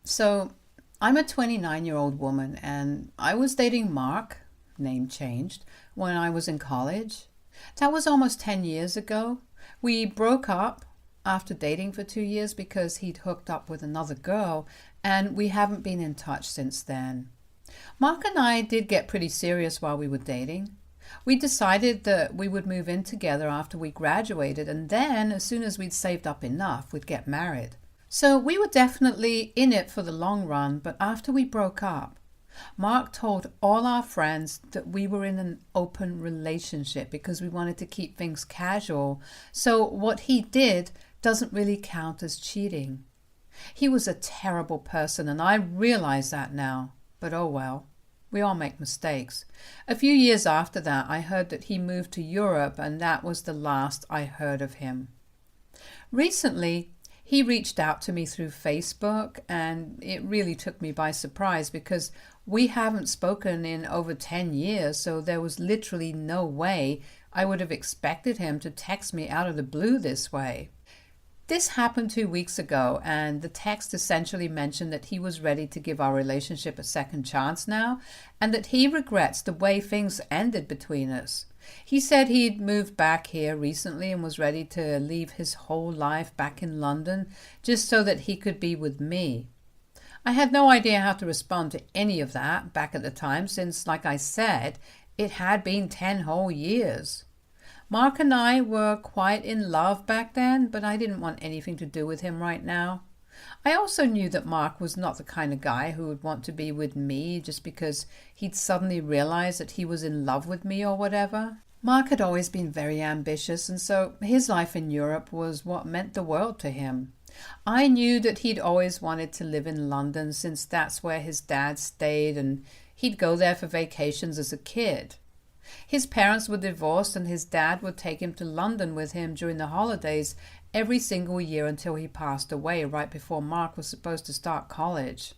So, I'm a 29-year-old woman and I was dating Mark, name changed, when I was in college. That was almost 10 years ago. We broke up after dating for 2 years because he'd hooked up with another girl, and we haven't been in touch since then. Mark and I did get pretty serious while we were dating. We decided that we would move in together after we graduated, and then, as soon as we'd saved up enough, we'd get married. So we were definitely in it for the long run, but after we broke up, Mark told all our friends that we were in an open relationship because we wanted to keep things casual. So what he did doesn't really count as cheating. He was a terrible person, and I realize that now. But oh well, we all make mistakes. A few years after that, I heard that he moved to Europe, and that was the last I heard of him. Recently, he reached out to me through Facebook, and it really took me by surprise because we haven't spoken in over 10 years, so there was literally no way I would have expected him to text me out of the blue this way. This happened 2 weeks ago, and the text essentially mentioned that he was ready to give our relationship a second chance now, and that he regrets the way things ended between us. He said he'd moved back here recently and was ready to leave his whole life back in London just so that he could be with me. I had no idea how to respond to any of that back at the time since, like I said, it had been 10 whole years. Mark and I were quite in love back then, but I didn't want anything to do with him right now. I also knew that Mark was not the kind of guy who would want to be with me just because he'd suddenly realized that he was in love with me or whatever. Mark had always been very ambitious, and so his life in Europe was what meant the world to him. I knew that he'd always wanted to live in London since that's where his dad stayed, and he'd go there for vacations as a kid. His parents were divorced, and his dad would take him to London with him during the holidays every single year until he passed away right before Mark was supposed to start college.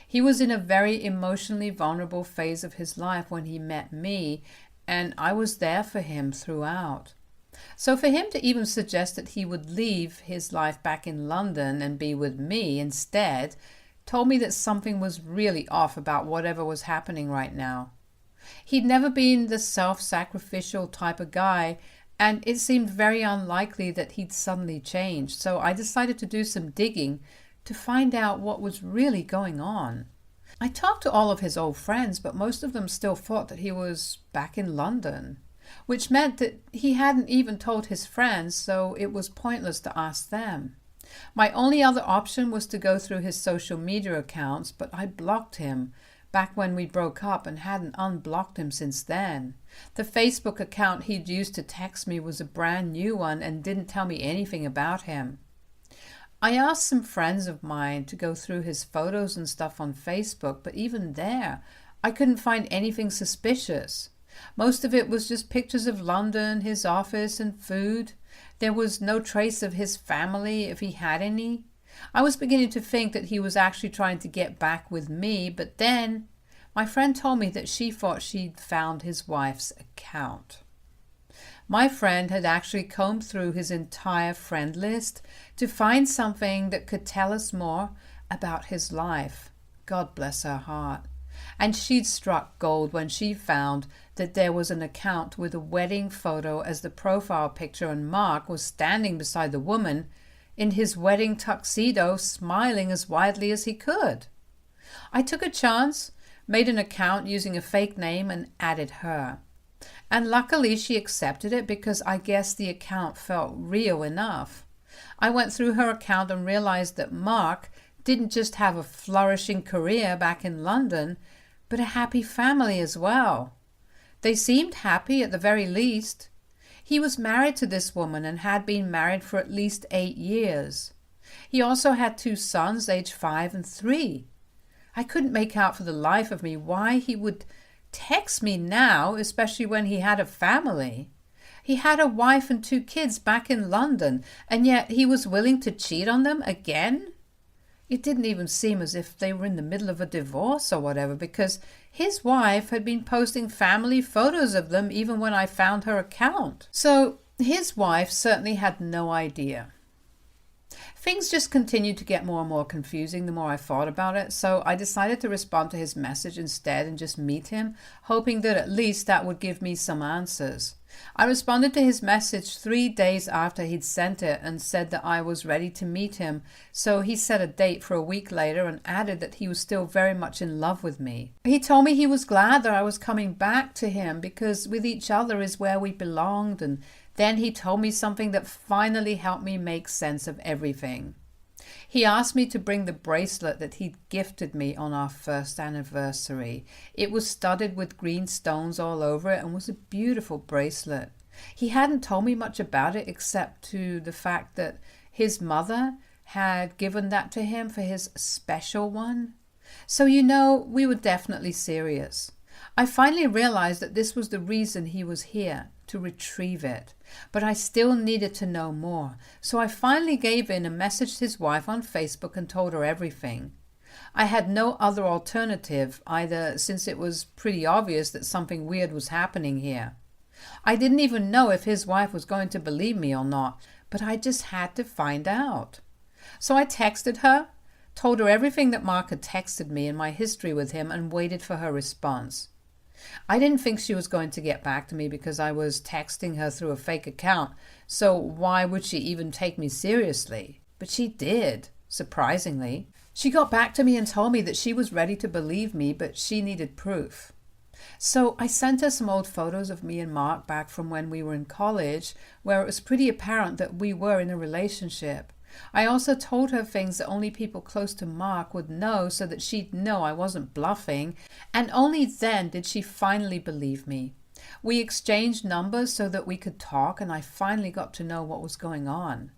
He was in a very emotionally vulnerable phase of his life when he met me, and I was there for him throughout. So for him to even suggest that he would leave his life back in London and be with me instead told me that something was really off about whatever was happening right now. He'd never been the self-sacrificial type of guy, and it seemed very unlikely that he'd suddenly changed. So I decided to do some digging to find out what was really going on. I talked to all of his old friends, but most of them still thought that he was back in London, which meant that he hadn't even told his friends, so it was pointless to ask them. My only other option was to go through his social media accounts, but I blocked him back when we broke up and hadn't unblocked him since then. The Facebook account he'd used to text me was a brand new one and didn't tell me anything about him. I asked some friends of mine to go through his photos and stuff on Facebook, but even there, I couldn't find anything suspicious. Most of it was just pictures of London, his office, and food. There was no trace of his family, if he had any. I was beginning to think that he was actually trying to get back with me, but then my friend told me that she thought she'd found his wife's account. My friend had actually combed through his entire friend list to find something that could tell us more about his life. God bless her heart. And she'd struck gold when she found that there was an account with a wedding photo as the profile picture, and Mark was standing beside the woman in his wedding tuxedo, smiling as widely as he could. I took a chance, made an account using a fake name, and added her. And luckily she accepted it because I guess the account felt real enough. I went through her account and realized that Mark didn't just have a flourishing career back in London, but a happy family as well. They seemed happy at the very least. He was married to this woman and had been married for at least 8 years. He also had 2 sons, aged 5 and 3. I couldn't make out for the life of me why he would text me now, especially when he had a family. He had a wife and 2 kids back in London, and yet he was willing to cheat on them again? It didn't even seem as if they were in the middle of a divorce or whatever, because his wife had been posting family photos of them even when I found her account. So his wife certainly had no idea. Things just continued to get more and more confusing the more I thought about it, so I decided to respond to his message instead and just meet him, hoping that at least that would give me some answers. I responded to his message 3 days after he'd sent it and said that I was ready to meet him, so he set a date for a week later and added that he was still very much in love with me. He told me he was glad that I was coming back to him because with each other is where we belonged, and then he told me something that finally helped me make sense of everything. He asked me to bring the bracelet that he'd gifted me on our first anniversary. It was studded with green stones all over it and was a beautiful bracelet. He hadn't told me much about it except to the fact that his mother had given that to him for his special one. So we were definitely serious. I finally realized that this was the reason he was here, to retrieve it. But I still needed to know more, so I finally gave in and messaged his wife on Facebook and told her everything. I had no other alternative either, since it was pretty obvious that something weird was happening here. I didn't even know if his wife was going to believe me or not, but I just had to find out. So I texted her, told her everything that Mark had texted me and my history with him, and waited for her response. I didn't think she was going to get back to me because I was texting her through a fake account, so why would she even take me seriously? But she did, surprisingly. She got back to me and told me that she was ready to believe me, but she needed proof. So I sent her some old photos of me and Mark back from when we were in college, where it was pretty apparent that we were in a relationship. I also told her things that only people close to Mark would know so that she'd know I wasn't bluffing, and only then did she finally believe me. We exchanged numbers so that we could talk, and I finally got to know what was going on.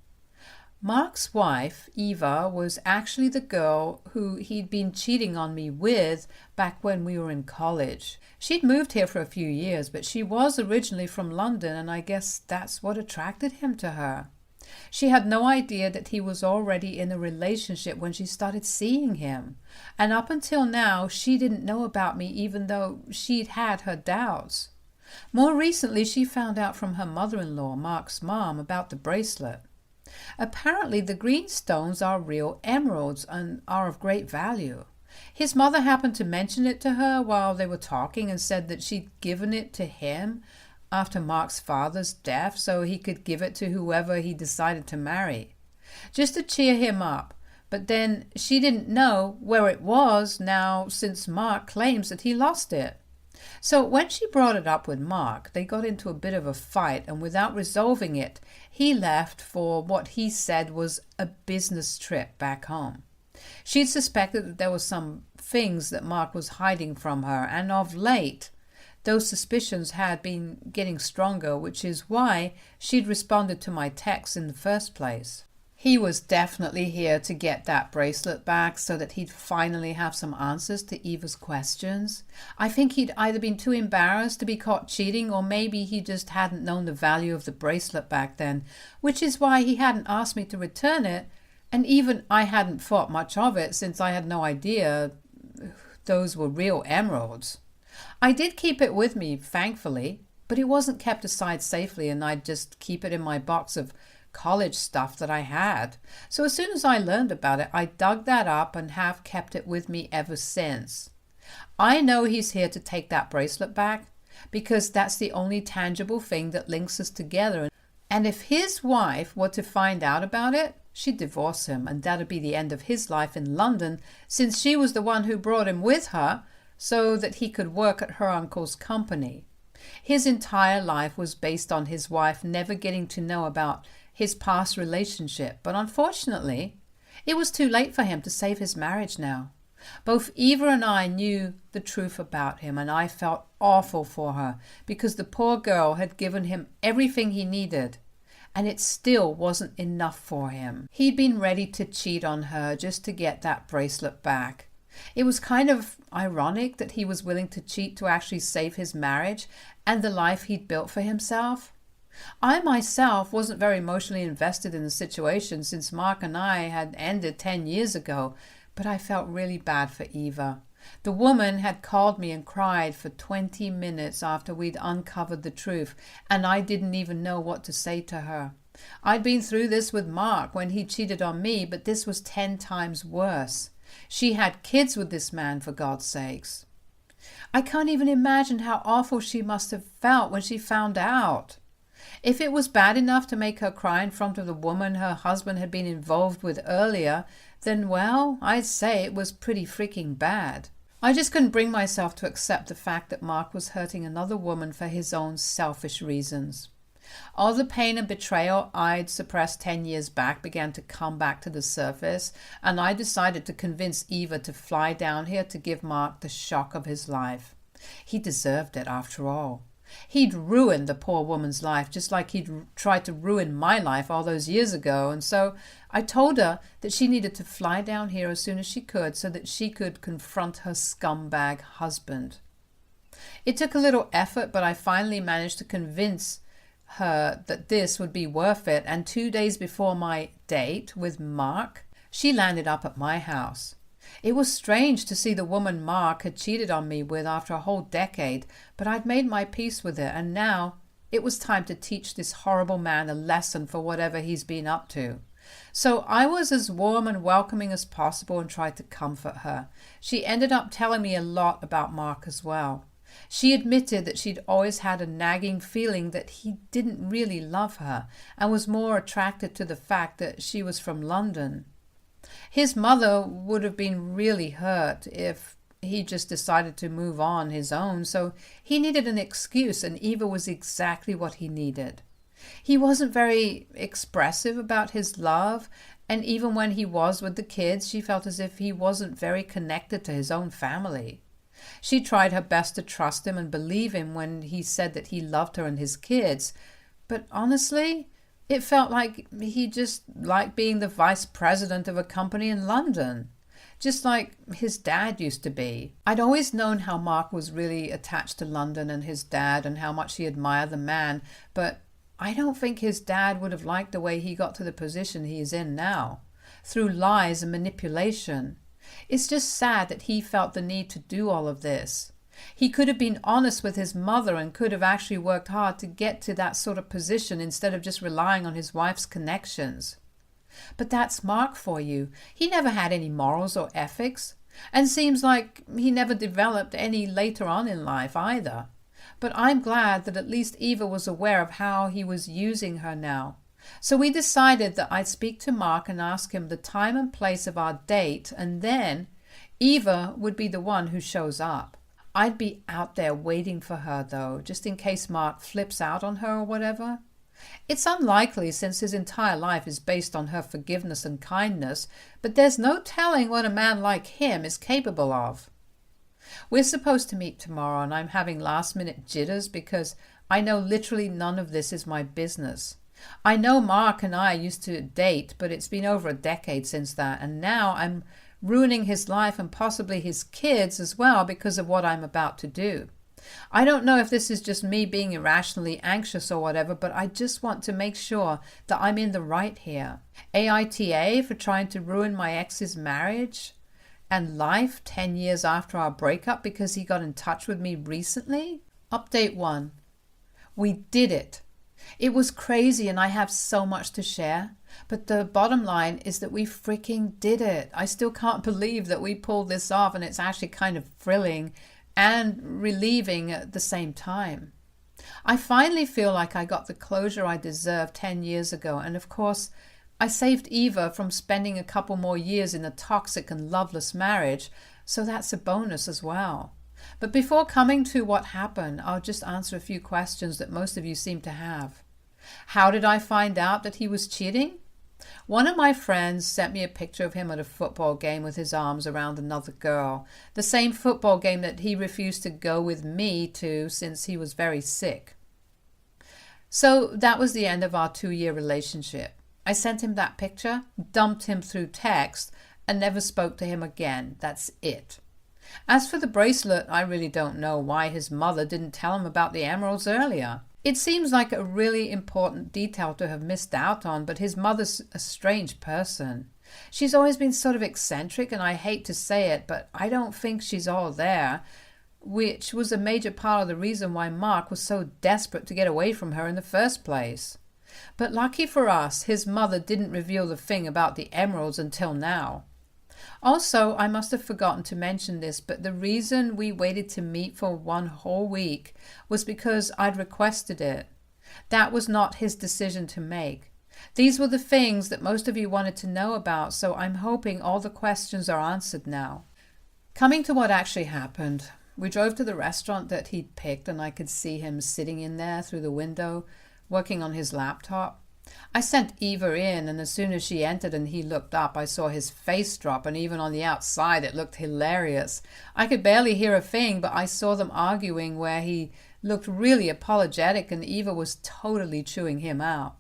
Mark's wife, Eva, was actually the girl who he'd been cheating on me with back when we were in college. She'd moved here for a few years, but she was originally from London, and I guess that's what attracted him to her. She had no idea that he was already in a relationship when she started seeing him. And up until now, she didn't know about me even though she'd had her doubts. More recently, she found out from her mother-in-law, Mark's mom, about the bracelet. Apparently, the green stones are real emeralds and are of great value. His mother happened to mention it to her while they were talking and said that she'd given it to him after Mark's father's death so he could give it to whoever he decided to marry, just to cheer him up. But then she didn't know where it was now since Mark claims that he lost it. So when she brought it up with Mark, they got into a bit of a fight, and without resolving it, he left for what he said was a business trip back home. She'd suspected that there were some things that Mark was hiding from her, and of late, those suspicions had been getting stronger, which is why she'd responded to my text in the first place. He was definitely here to get that bracelet back so that he'd finally have some answers to Eva's questions. I think he'd either been too embarrassed to be caught cheating, or maybe he just hadn't known the value of the bracelet back then, which is why he hadn't asked me to return it, and even I hadn't thought much of it since I had no idea those were real emeralds. I did keep it with me, thankfully, but it wasn't kept aside safely, and I'd just keep it in my box of college stuff that I had. So as soon as I learned about it, I dug that up and have kept it with me ever since. I know he's here to take that bracelet back because that's the only tangible thing that links us together. And if his wife were to find out about it, she'd divorce him, and that'd be the end of his life in London, since she was the one who brought him with her so that he could work at her uncle's company. His entire life was based on his wife never getting to know about his past relationship, but unfortunately, it was too late for him to save his marriage now. Both Eva and I knew the truth about him, and I felt awful for her because the poor girl had given him everything he needed, and it still wasn't enough for him. He'd been ready to cheat on her just to get that bracelet back. It was kind of ironic that he was willing to cheat to actually save his marriage and the life he'd built for himself. I myself wasn't very emotionally invested in the situation since Mark and I had ended 10 years ago, but I felt really bad for Eva. The woman had called me and cried for 20 minutes after we'd uncovered the truth, and I didn't even know what to say to her. I'd been through this with Mark when he cheated on me, but this was 10 times worse. She had kids with this man, for God's sakes. I can't even imagine how awful she must have felt when she found out. If it was bad enough to make her cry in front of the woman her husband had been involved with earlier, then, well, I'd say it was pretty freaking bad. I just couldn't bring myself to accept the fact that Mark was hurting another woman for his own selfish reasons. All the pain and betrayal I'd suppressed 10 years back began to come back to the surface, and I decided to convince Eva to fly down here to give Mark the shock of his life. He deserved it, after all. He'd ruined the poor woman's life just like he'd tried to ruin my life all those years ago, and so I told her that she needed to fly down here as soon as she could so that she could confront her scumbag husband. It took a little effort, but I finally managed to convince her that this would be worth it, and 2 days before my date with Mark, she landed up at my house. It was strange to see the woman Mark had cheated on me with after a whole decade, but I'd made my peace with it, and now it was time to teach this horrible man a lesson for whatever he's been up to. So I was as warm and welcoming as possible and tried to comfort her. She ended up telling me a lot about Mark as well. She admitted that she'd always had a nagging feeling that he didn't really love her and was more attracted to the fact that she was from London. His mother would have been really hurt if he just decided to move on his own, so he needed an excuse, and Eva was exactly what he needed. He wasn't very expressive about his love, and even when he was with the kids, she felt as if he wasn't very connected to his own family. She tried her best to trust him and believe him when he said that he loved her and his kids, but honestly, it felt like he just liked being the vice president of a company in London, just like his dad used to be. I'd always known how Mark was really attached to London and his dad and how much he admired the man, but I don't think his dad would have liked the way he got to the position he is in now, through lies and manipulation. It's just sad that he felt the need to do all of this. He could have been honest with his mother and could have actually worked hard to get to that sort of position instead of just relying on his wife's connections. But that's Mark for you. He never had any morals or ethics, and seems like he never developed any later on in life either. But I'm glad that at least Eva was aware of how he was using her now. So we decided that I'd speak to Mark and ask him the time and place of our date, and then Eva would be the one who shows up. I'd be out there waiting for her, though, just in case Mark flips out on her or whatever. It's unlikely, since his entire life is based on her forgiveness and kindness, but there's no telling what a man like him is capable of. We're supposed to meet tomorrow, and I'm having last-minute jitters because I know literally none of this is my business. I know Mark and I used to date, but it's been over a decade since that, and now I'm ruining his life and possibly his kids as well because of what I'm about to do. I don't know if this is just me being irrationally anxious or whatever, but I just want to make sure that I'm in the right here. AITA for trying to ruin my ex's marriage and life 10 years after our breakup because he got in touch with me recently? Update 1. We did it. It was crazy and I have so much to share. But the bottom line is that we freaking did it. I still can't believe that we pulled this off, and it's actually kind of thrilling and relieving at the same time. I finally feel like I got the closure I deserved 10 years ago, and of course, I saved Eva from spending a couple more years in a toxic and loveless marriage, so that's a bonus as well. But before coming to what happened, I'll just answer a few questions that most of you seem to have. How did I find out that he was cheating? One of my friends sent me a picture of him at a football game with his arms around another girl, the same football game that he refused to go with me to since he was very sick. So that was the end of our 2-year relationship. I sent him that picture, dumped him through text, and never spoke to him again. That's it. As for the bracelet, I really don't know why his mother didn't tell him about the emeralds earlier. It seems like a really important detail to have missed out on, but his mother's a strange person. She's always been sort of eccentric, and I hate to say it, but I don't think she's all there, which was a major part of the reason why Mark was so desperate to get away from her in the first place. But lucky for us, his mother didn't reveal the thing about the emeralds until now. Also, I must have forgotten to mention this, but the reason we waited to meet for 1 whole week was because I'd requested it. That was not his decision to make. These were the things that most of you wanted to know about, so I'm hoping all the questions are answered now. Coming to what actually happened, we drove to the restaurant that he'd picked, and I could see him sitting in there through the window, working on his laptop. I sent Eva in, and as soon as she entered and he looked up, I saw his face drop, and even on the outside it looked hilarious. I could barely hear a thing, but I saw them arguing where he looked really apologetic and Eva was totally chewing him out.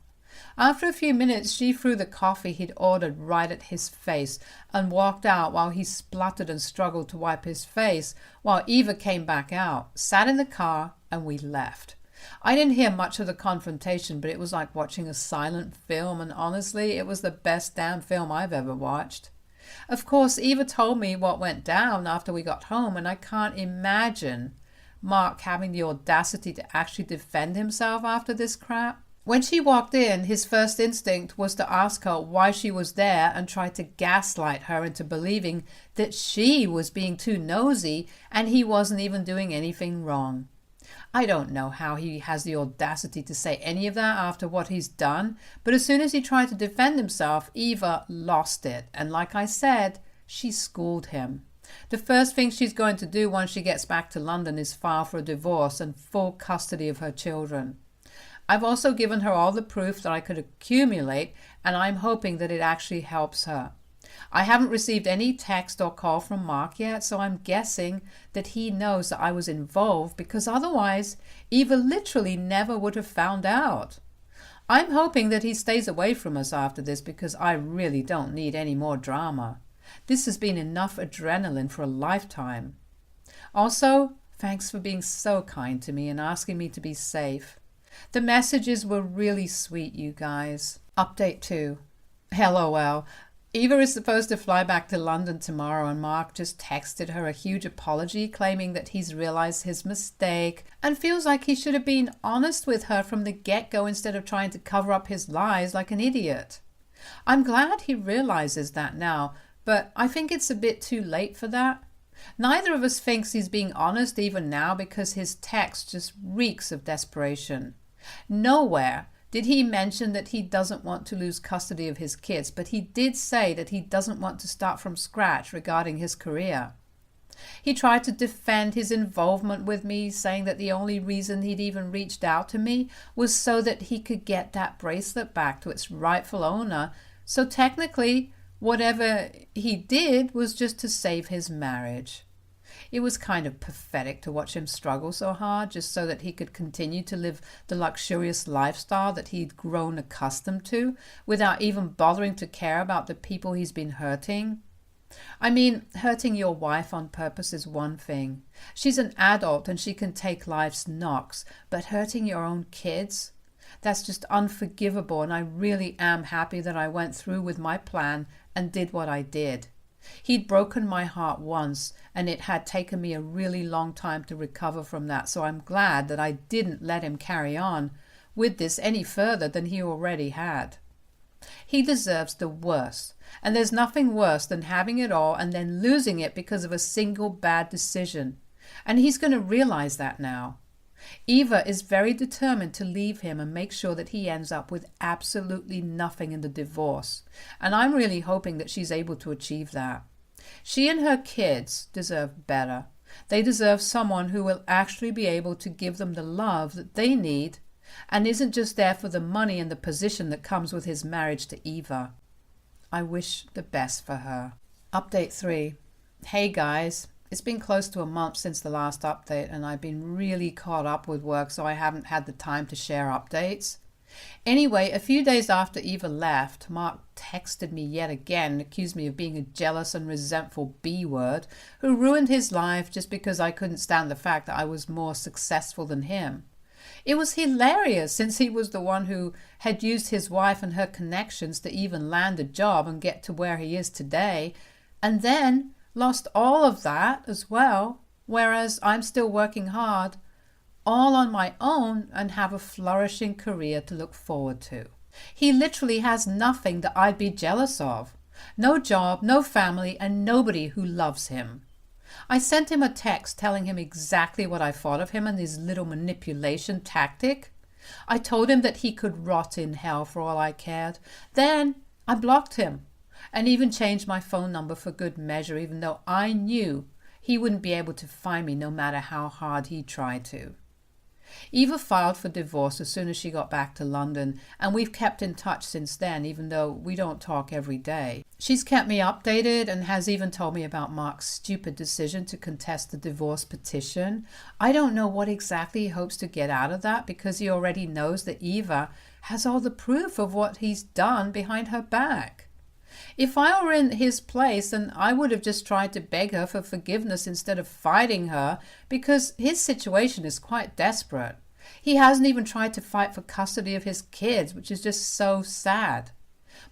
After a few minutes, she threw the coffee he'd ordered right at his face and walked out while he spluttered and struggled to wipe his face, while Eva came back out, sat in the car, and we left. I didn't hear much of the confrontation, but it was like watching a silent film, and honestly, it was the best damn film I've ever watched. Of course, Eva told me what went down after we got home, and I can't imagine Mark having the audacity to actually defend himself after this crap. When she walked in, his first instinct was to ask her why she was there and try to gaslight her into believing that she was being too nosy and he wasn't even doing anything wrong. I don't know how he has the audacity to say any of that after what he's done, but as soon as he tried to defend himself, Eva lost it, and like I said, she schooled him. The first thing she's going to do once she gets back to London is file for a divorce and full custody of her children. I've also given her all the proof that I could accumulate, and I'm hoping that it actually helps her. I haven't received any text or call from Mark yet, so I'm guessing that he knows that I was involved, because otherwise Eva literally never would have found out. I'm hoping that he stays away from us after this, because I really don't need any more drama. This has been enough adrenaline for a lifetime. Also, thanks for being so kind to me and asking me to be safe. The messages were really sweet, you guys. Update 2. LOL. Eva is supposed to fly back to London tomorrow, and Mark just texted her a huge apology claiming that he's realized his mistake and feels like he should have been honest with her from the get-go instead of trying to cover up his lies like an idiot. I'm glad he realizes that now, but I think it's a bit too late for that. Neither of us thinks he's being honest even now, because his text just reeks of desperation. Nowhere did he mention that he doesn't want to lose custody of his kids, but he did say that he doesn't want to start from scratch regarding his career. He tried to defend his involvement with me, saying that the only reason he'd even reached out to me was so that he could get that bracelet back to its rightful owner. So technically, whatever he did was just to save his marriage. It was kind of pathetic to watch him struggle so hard just so that he could continue to live the luxurious lifestyle that he'd grown accustomed to without even bothering to care about the people he's been hurting. I mean, hurting your wife on purpose is one thing. She's an adult and she can take life's knocks, but hurting your own kids? That's just unforgivable, and I really am happy that I went through with my plan and did what I did. He'd broken my heart once, and it had taken me a really long time to recover from that, so I'm glad that I didn't let him carry on with this any further than he already had. He deserves the worst, and there's nothing worse than having it all and then losing it because of a single bad decision, and he's going to realize that now. Eva is very determined to leave him and make sure that he ends up with absolutely nothing in the divorce, and I'm really hoping that she's able to achieve that. She and her kids deserve better. They deserve someone who will actually be able to give them the love that they need and isn't just there for the money and the position that comes with his marriage to Eva. I wish the best for her. Update 3. Hey guys. It's been close to a month since the last update, and I've been really caught up with work, so I haven't had the time to share updates. Anyway, a few days after Eva left, Mark texted me yet again and accused me of being a jealous and resentful B-word who ruined his life just because I couldn't stand the fact that I was more successful than him. It was hilarious, since he was the one who had used his wife and her connections to even land a job and get to where he is today, and then lost all of that as well, whereas I'm still working hard all on my own and have a flourishing career to look forward to. He literally has nothing that I'd be jealous of. No job, no family, and nobody who loves him. I sent him a text telling him exactly what I thought of him and his little manipulation tactic. I told him that he could rot in hell for all I cared. Then I blocked him and even changed my phone number for good measure, even though I knew he wouldn't be able to find me no matter how hard he tried to. Eva filed for divorce as soon as she got back to London, and we've kept in touch since then, even though we don't talk every day. She's kept me updated and has even told me about Mark's stupid decision to contest the divorce petition. I don't know what exactly he hopes to get out of that, because he already knows that Eva has all the proof of what he's done behind her back. If I were in his place, then I would have just tried to beg her for forgiveness instead of fighting her, because his situation is quite desperate. He hasn't even tried to fight for custody of his kids, which is just so sad.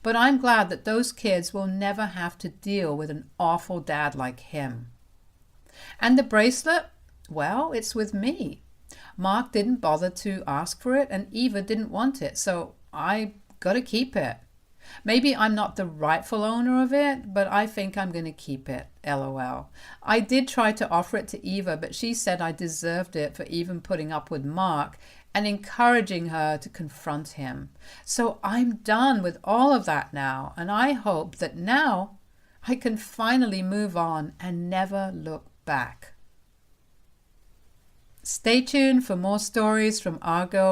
But I'm glad that those kids will never have to deal with an awful dad like him. And the bracelet? Well, it's with me. Mark didn't bother to ask for it, and Eva didn't want it, so I got to keep it. Maybe I'm not the rightful owner of it, but I think I'm going to keep it, LOL. I did try to offer it to Eva, but she said I deserved it for even putting up with Mark and encouraging her to confront him. So I'm done with all of that now, and I hope that now I can finally move on and never look back. Stay tuned for more stories from our girl